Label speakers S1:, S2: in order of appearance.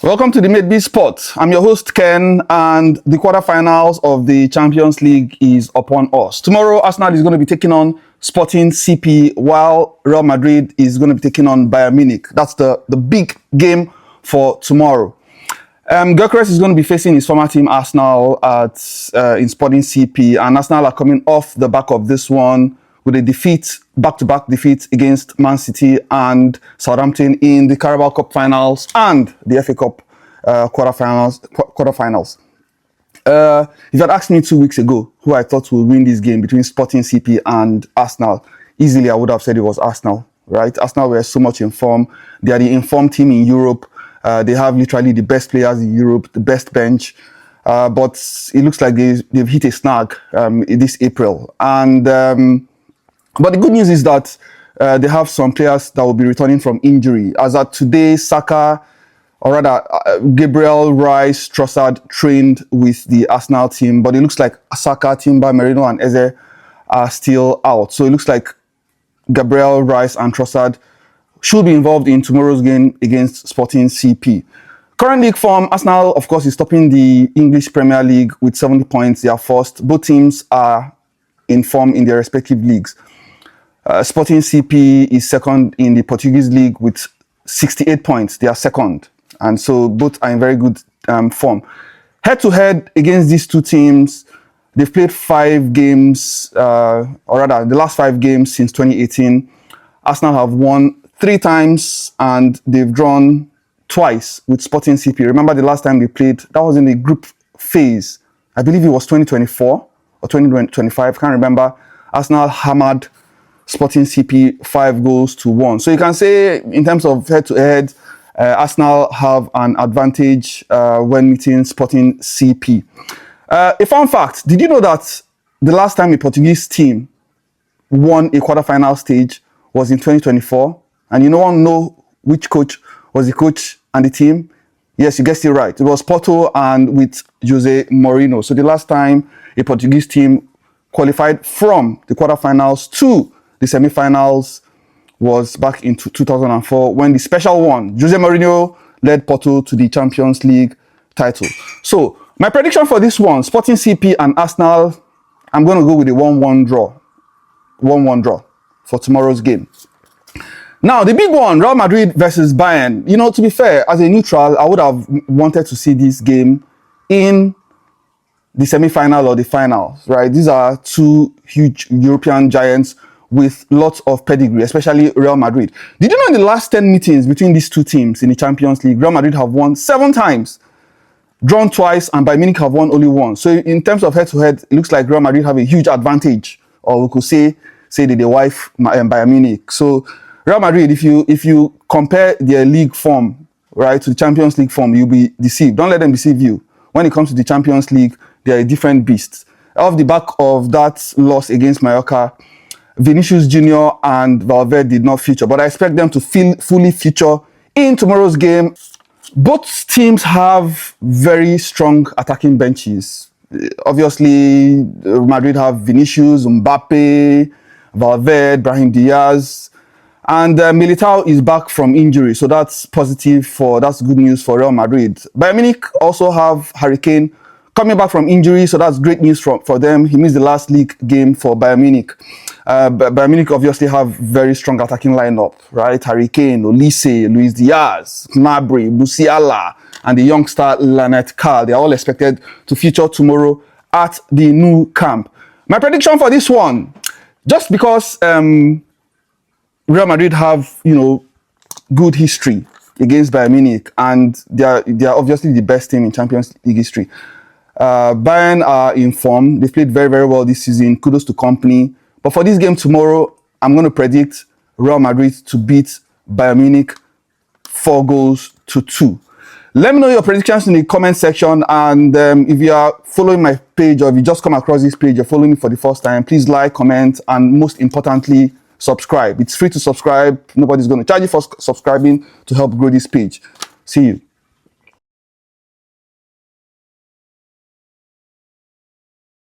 S1: Welcome to the Made Be Sport. I'm your host Ken, and the quarterfinals of the Champions League is upon us. Tomorrow, Arsenal is going to be taking on SportingCP, while Real Madrid is going to be taking on Bayern Munich. That's the big game for tomorrow. Gyökeres is going to be facing his former team Arsenal in SportingCP, and Arsenal are coming off the back of this one with a back-to-back defeat against Man City and Southampton in the Carabao Cup finals and the FA Cup quarterfinals. If you had asked me 2 weeks ago who I thought would win this game between SportingCP and Arsenal, easily I would have said it was Arsenal, right? Arsenal were so much in form. They are the informed team in Europe. They have literally the best players in Europe, the best bench. But it looks like they've hit a snag this April. But the good news is that they have some players that will be returning from injury. As at today, Gabriel, Rice, Trossard trained with the Arsenal team, but it looks like Saka, Timber, Merino, and Eze are still out. So it looks like Gabriel, Rice, and Trossard should be involved in tomorrow's game against SportingCP. Current league form, Arsenal, of course, is topping the English Premier League with 70 points. They are first. Both teams are in form in their respective leagues. SportingCP is second in the Portuguese league with 68 points. They are second. And so both are in very good form. Head-to-head against these two teams, they've played 5 games, the last 5 games since 2018. Arsenal have won 3 times and they've drawn twice with SportingCP. Remember the last time they played, that was in the group phase. I believe it was 2024 or 2025, can't remember. Arsenal hammered SportingCP 5-1. So you can say in terms of head-to-head, Arsenal have an advantage when meeting SportingCP. A fun fact, did you know that the last time a Portuguese team won a quarterfinal stage was in 2024? And you know which coach was the coach and the team? Yes, you guessed it right. It was Porto and with Jose Mourinho. So the last time a Portuguese team qualified from the quarterfinals to the semi-finals was back in 2004 when the special one, Jose Mourinho, led Porto to the Champions League title. So my prediction for this one, SportingCP and Arsenal, I'm going to go with a 1-1 draw. 1-1 draw for tomorrow's game. Now, the big one, Real Madrid versus Bayern. You know, to be fair, as a neutral, I would have wanted to see this game in the semi-final or the finals, right? These are two huge European giants with lots of pedigree, especially Real Madrid. Did you know in the last 10 meetings between these two teams in the Champions League, Real Madrid have won 7 times, drawn twice, and Bayern Munich have won only 1. So in terms of head-to-head, it looks like Real Madrid have a huge advantage, or we could say that they wife Bayern Munich. So Real Madrid, if you compare their league form, right, to the Champions League form, you'll be deceived. Don't let them deceive you. When it comes to the Champions League, they are a different beast. Off the back of that loss against Mallorca, Vinicius Jr. and Valverde did not feature, but I expect them to fully feature in tomorrow's game. Both teams have very strong attacking benches. Obviously, Madrid have Vinicius, Mbappe, Valverde, Brahim Diaz, and Militao is back from injury, so that's that's good news for Real Madrid. Bayern Munich also have Harry Kane coming back from injury, so that's great news for them. He missed the last league game for Bayern Munich. Bayern Munich obviously have very strong attacking lineup, right? Harry Kane, Olise, Luis Diaz, Gnabry, Musiala, and the youngster Lanet Carl. They are all expected to feature tomorrow at the new camp. My prediction for this one, just because Real Madrid have, good history against Bayern Munich, and they are obviously the best team in Champions League history. Bayern are in form. They've played very, very well this season. Kudos to company. But for this game tomorrow, I'm going to predict Real Madrid to beat Bayern Munich 4-2. Let me know your predictions in the comment section. And if you are following my page, or if you just come across this page, you're following me for the first time, please like, comment, and most importantly, subscribe. It's free to subscribe. Nobody's going to charge you for subscribing to help grow this page. See you.